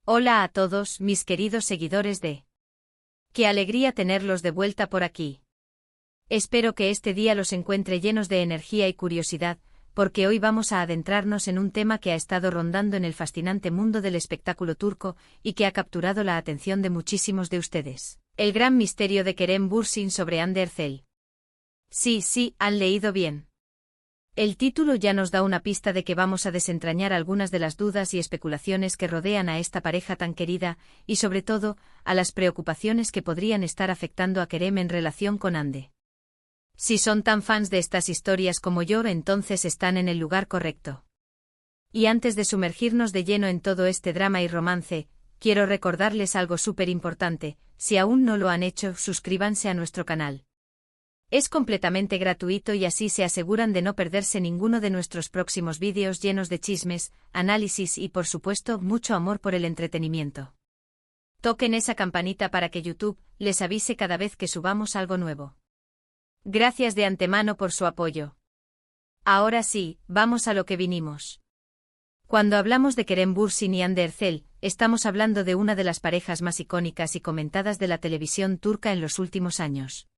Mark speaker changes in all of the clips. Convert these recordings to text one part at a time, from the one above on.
Speaker 1: Hola a todos, mis queridos seguidores de... ¡Qué alegría tenerlos de vuelta por aquí! Espero que este día los encuentre llenos de energía y curiosidad, porque hoy vamos a adentrarnos en un tema que ha estado rondando en el fascinante mundo del espectáculo turco y que ha capturado la atención de muchísimos de ustedes. El gran misterio de Kerem Bürsin sobre Hande Erçel. Sí, han leído bien. El título ya nos da una pista de que vamos a desentrañar algunas de las dudas y especulaciones que rodean a esta pareja tan querida, y sobre todo, a las preocupaciones que podrían estar afectando a Kerem en relación con Hande. Si son tan fans de estas historias como yo, entonces están en el lugar correcto. Y antes de sumergirnos de lleno en todo este drama y romance, quiero recordarles algo súper importante: si aún no lo han hecho, suscríbanse a nuestro canal. Es completamente gratuito y así se aseguran de no perderse ninguno de nuestros próximos vídeos llenos de chismes, análisis y por supuesto mucho amor por el entretenimiento. Toquen esa campanita para que YouTube les avise cada vez que subamos algo nuevo. Gracias de antemano por su apoyo. Ahora sí, vamos a lo que vinimos. Cuando hablamos de Kerem Bürsin y Hande Erçel, estamos hablando de una de las parejas más icónicas y comentadas de la televisión turca en los últimos años.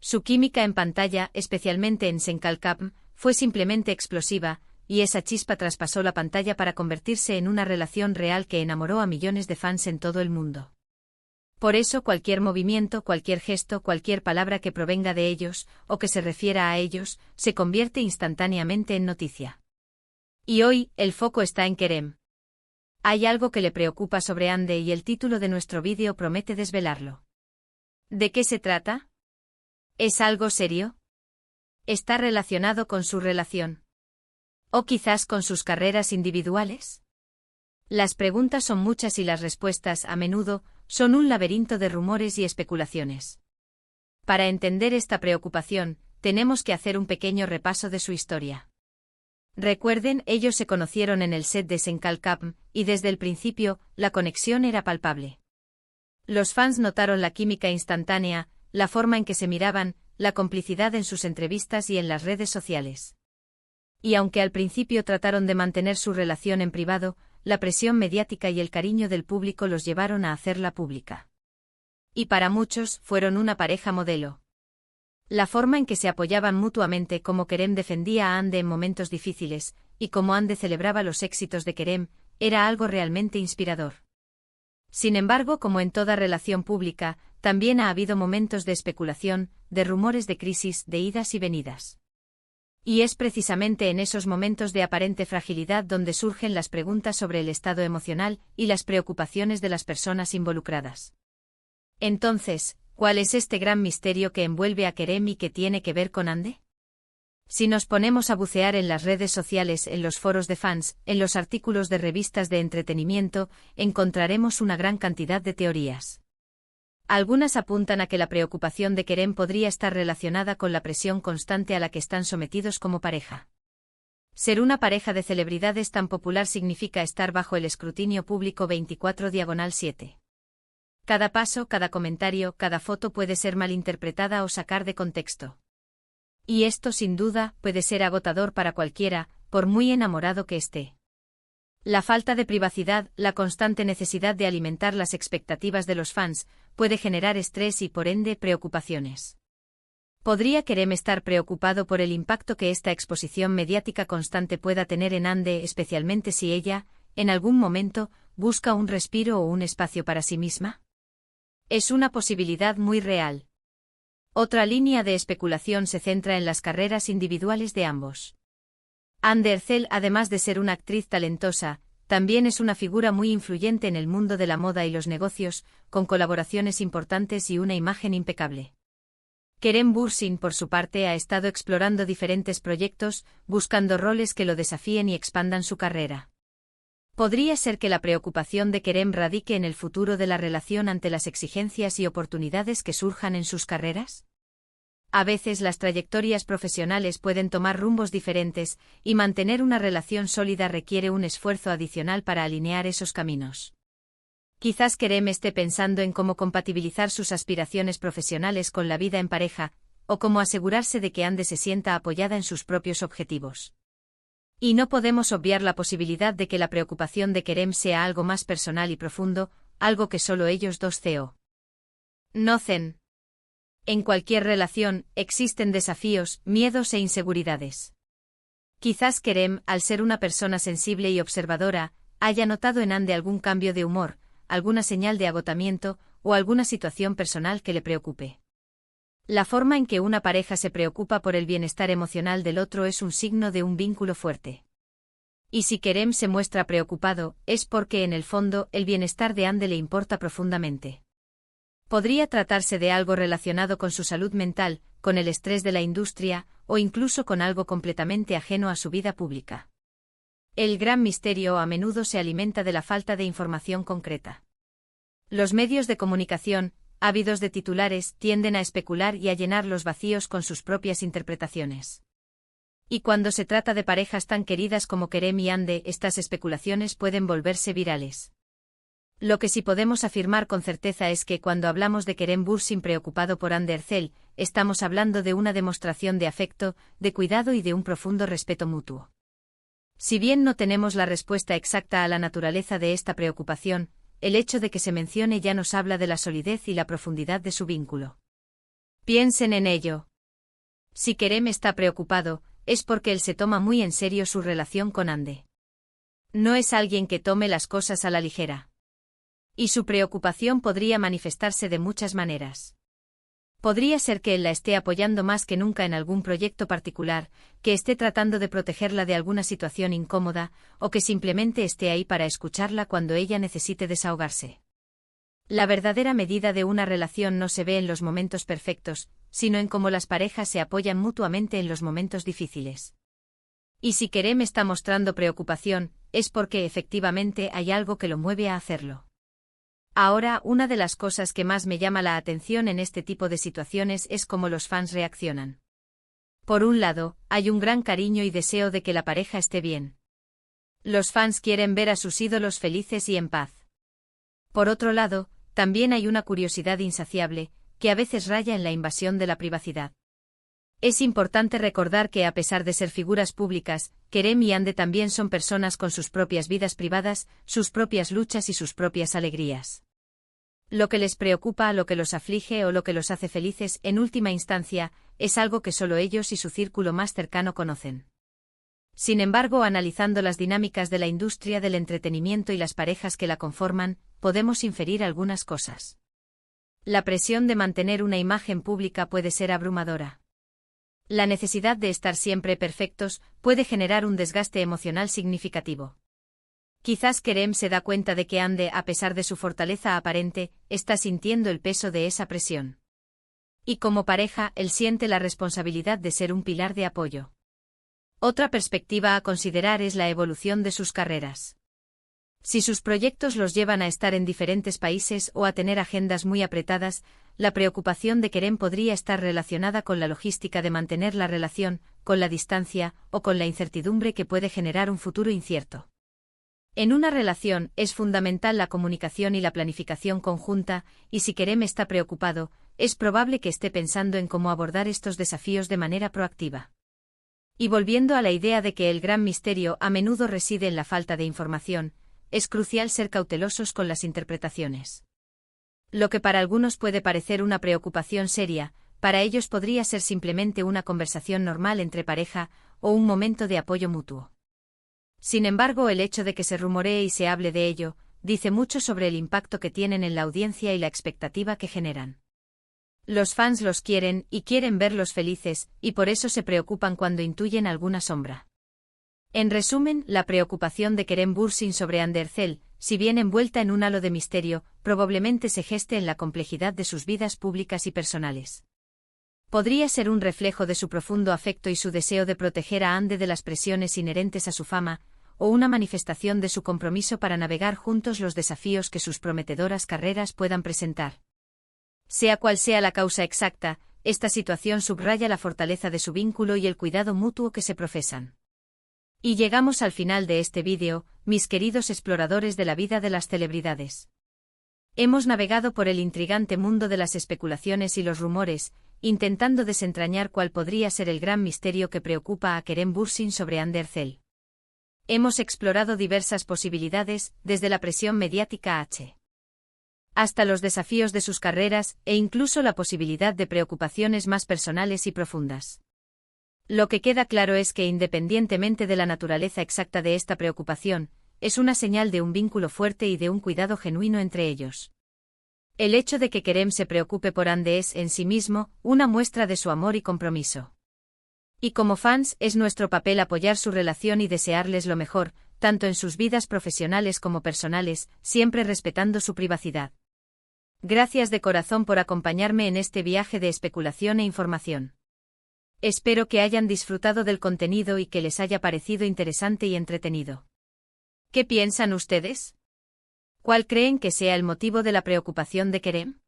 Speaker 1: Su química en pantalla, especialmente en Sen Kalkam, fue simplemente explosiva, y esa chispa traspasó la pantalla para convertirse en una relación real que enamoró a millones de fans en todo el mundo. Por eso cualquier movimiento, cualquier gesto, cualquier palabra que provenga de ellos, o que se refiera a ellos, se convierte instantáneamente en noticia. Y hoy, el foco está en Kerem. Hay algo que le preocupa sobre Hande y el título de nuestro vídeo promete desvelarlo. ¿De qué se trata? ¿Es algo serio? ¿Está relacionado con su relación? ¿O quizás con sus carreras individuales? Las preguntas son muchas y las respuestas, a menudo, son un laberinto de rumores y especulaciones. Para entender esta preocupación, tenemos que hacer un pequeño repaso de su historia. Recuerden, ellos se conocieron en el set de Sen Kalkam, y desde el principio, la conexión era palpable. Los fans notaron la química instantánea, la forma en que se miraban, la complicidad en sus entrevistas y en las redes sociales. Y aunque al principio trataron de mantener su relación en privado, la presión mediática y el cariño del público los llevaron a hacerla pública. Y para muchos, fueron una pareja modelo. La forma en que se apoyaban mutuamente, como Kerem defendía a Hande en momentos difíciles, y como Hande celebraba los éxitos de Kerem, era algo realmente inspirador. Sin embargo, como en toda relación pública, también ha habido momentos de especulación, de rumores de crisis, de idas y venidas. Y es precisamente en esos momentos de aparente fragilidad donde surgen las preguntas sobre el estado emocional y las preocupaciones de las personas involucradas. Entonces, ¿cuál es este gran misterio que envuelve a Kerem y que tiene que ver con Hande? Si nos ponemos a bucear en las redes sociales, en los foros de fans, en los artículos de revistas de entretenimiento, encontraremos una gran cantidad de teorías. Algunas apuntan a que la preocupación de Kerem podría estar relacionada con la presión constante a la que están sometidos como pareja. Ser una pareja de celebridades tan popular significa estar bajo el escrutinio público 24/7. Cada paso, cada comentario, cada foto puede ser malinterpretada o sacar de contexto. Y esto sin duda puede ser agotador para cualquiera, por muy enamorado que esté. La falta de privacidad, la constante necesidad de alimentar las expectativas de los fans, puede generar estrés y por ende preocupaciones. ¿Podría Kerem estar preocupado por el impacto que esta exposición mediática constante pueda tener en Hande, especialmente si ella, en algún momento, busca un respiro o un espacio para sí misma? Es una posibilidad muy real. Otra línea de especulación se centra en las carreras individuales de ambos. Hande Erçel, además de ser una actriz talentosa, también es una figura muy influyente en el mundo de la moda y los negocios, con colaboraciones importantes y una imagen impecable. Kerem Bürsin, por su parte, ha estado explorando diferentes proyectos, buscando roles que lo desafíen y expandan su carrera. ¿Podría ser que la preocupación de Kerem radique en el futuro de la relación ante las exigencias y oportunidades que surjan en sus carreras? A veces las trayectorias profesionales pueden tomar rumbos diferentes, y mantener una relación sólida requiere un esfuerzo adicional para alinear esos caminos. Quizás Kerem esté pensando en cómo compatibilizar sus aspiraciones profesionales con la vida en pareja, o cómo asegurarse de que Hande se sienta apoyada en sus propios objetivos. Y no podemos obviar la posibilidad de que la preocupación de Kerem sea algo más personal y profundo, algo que solo ellos dos conocen. En cualquier relación, existen desafíos, miedos e inseguridades. Quizás Kerem, al ser una persona sensible y observadora, haya notado en Ande algún cambio de humor, alguna señal de agotamiento, o alguna situación personal que le preocupe. La forma en que una pareja se preocupa por el bienestar emocional del otro es un signo de un vínculo fuerte. Y si Kerem se muestra preocupado, es porque en el fondo el bienestar de Ande le importa profundamente. Podría tratarse de algo relacionado con su salud mental, con el estrés de la industria, o incluso con algo completamente ajeno a su vida pública. El gran misterio a menudo se alimenta de la falta de información concreta. Los medios de comunicación, ávidos de titulares, tienden a especular y a llenar los vacíos con sus propias interpretaciones. Y cuando se trata de parejas tan queridas como Kerem y Ande, estas especulaciones pueden volverse virales. Lo que sí podemos afirmar con certeza es que cuando hablamos de Kerem Bürsin preocupado por Ande Erçel, estamos hablando de una demostración de afecto, de cuidado y de un profundo respeto mutuo. Si bien no tenemos la respuesta exacta a la naturaleza de esta preocupación, el hecho de que se mencione ya nos habla de la solidez y la profundidad de su vínculo. Piensen en ello. Si Kerem está preocupado, es porque él se toma muy en serio su relación con Ande. No es alguien que tome las cosas a la ligera. Y su preocupación podría manifestarse de muchas maneras. Podría ser que él la esté apoyando más que nunca en algún proyecto particular, que esté tratando de protegerla de alguna situación incómoda, o que simplemente esté ahí para escucharla cuando ella necesite desahogarse. La verdadera medida de una relación no se ve en los momentos perfectos, sino en cómo las parejas se apoyan mutuamente en los momentos difíciles. Y si Kerem está mostrando preocupación, es porque efectivamente hay algo que lo mueve a hacerlo. Ahora, una de las cosas que más me llama la atención en este tipo de situaciones es cómo los fans reaccionan. Por un lado, hay un gran cariño y deseo de que la pareja esté bien. Los fans quieren ver a sus ídolos felices y en paz. Por otro lado, también hay una curiosidad insaciable, que a veces raya en la invasión de la privacidad. Es importante recordar que a pesar de ser figuras públicas, Kerem y Ande también son personas con sus propias vidas privadas, sus propias luchas y sus propias alegrías. Lo que les preocupa, lo que los aflige o lo que los hace felices, en última instancia, es algo que solo ellos y su círculo más cercano conocen. Sin embargo, analizando las dinámicas de la industria del entretenimiento y las parejas que la conforman, podemos inferir algunas cosas. La presión de mantener una imagen pública puede ser abrumadora. La necesidad de estar siempre perfectos puede generar un desgaste emocional significativo. Quizás Kerem se da cuenta de que Ande, a pesar de su fortaleza aparente, está sintiendo el peso de esa presión. Y como pareja, él siente la responsabilidad de ser un pilar de apoyo. Otra perspectiva a considerar es la evolución de sus carreras. Si sus proyectos los llevan a estar en diferentes países o a tener agendas muy apretadas, la preocupación de Kerem podría estar relacionada con la logística de mantener la relación, con la distancia, o con la incertidumbre que puede generar un futuro incierto. En una relación, es fundamental la comunicación y la planificación conjunta, y si Kerem está preocupado, es probable que esté pensando en cómo abordar estos desafíos de manera proactiva. Y volviendo a la idea de que el gran misterio a menudo reside en la falta de información, es crucial ser cautelosos con las interpretaciones. Lo que para algunos puede parecer una preocupación seria, para ellos podría ser simplemente una conversación normal entre pareja, o un momento de apoyo mutuo. Sin embargo, el hecho de que se rumoree y se hable de ello, dice mucho sobre el impacto que tienen en la audiencia y la expectativa que generan. Los fans los quieren, y quieren verlos felices, y por eso se preocupan cuando intuyen alguna sombra. En resumen, la preocupación de Kerem Bürsin sobre Ande Erçel, si bien envuelta en un halo de misterio, probablemente se geste en la complejidad de sus vidas públicas y personales. Podría ser un reflejo de su profundo afecto y su deseo de proteger a Ande de las presiones inherentes a su fama, o una manifestación de su compromiso para navegar juntos los desafíos que sus prometedoras carreras puedan presentar. Sea cual sea la causa exacta, esta situación subraya la fortaleza de su vínculo y el cuidado mutuo que se profesan. Y llegamos al final de este vídeo, mis queridos exploradores de la vida de las celebridades. Hemos navegado por el intrigante mundo de las especulaciones y los rumores, intentando desentrañar cuál podría ser el gran misterio que preocupa a Kerem Bürsin sobre Ande Erçel. Hemos explorado diversas posibilidades, desde la presión mediática hasta los desafíos de sus carreras, e incluso la posibilidad de preocupaciones más personales y profundas. Lo que queda claro es que, independientemente de la naturaleza exacta de esta preocupación, es una señal de un vínculo fuerte y de un cuidado genuino entre ellos. El hecho de que Kerem se preocupe por Anne es, en sí mismo, una muestra de su amor y compromiso. Y como fans, es nuestro papel apoyar su relación y desearles lo mejor, tanto en sus vidas profesionales como personales, siempre respetando su privacidad. Gracias de corazón por acompañarme en este viaje de especulación e información. Espero que hayan disfrutado del contenido y que les haya parecido interesante y entretenido. ¿Qué piensan ustedes? ¿Cuál creen que sea el motivo de la preocupación de Kerem?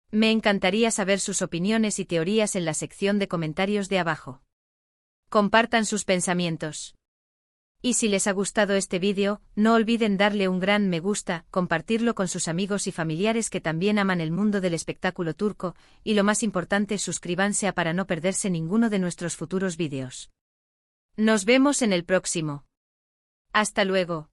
Speaker 1: Me encantaría saber sus opiniones y teorías en la sección de comentarios de abajo. Compartan sus pensamientos. Y si les ha gustado este vídeo, no olviden darle un gran me gusta, compartirlo con sus amigos y familiares que también aman el mundo del espectáculo turco, y lo más importante, suscríbanse para no perderse ninguno de nuestros futuros vídeos. Nos vemos en el próximo. Hasta luego.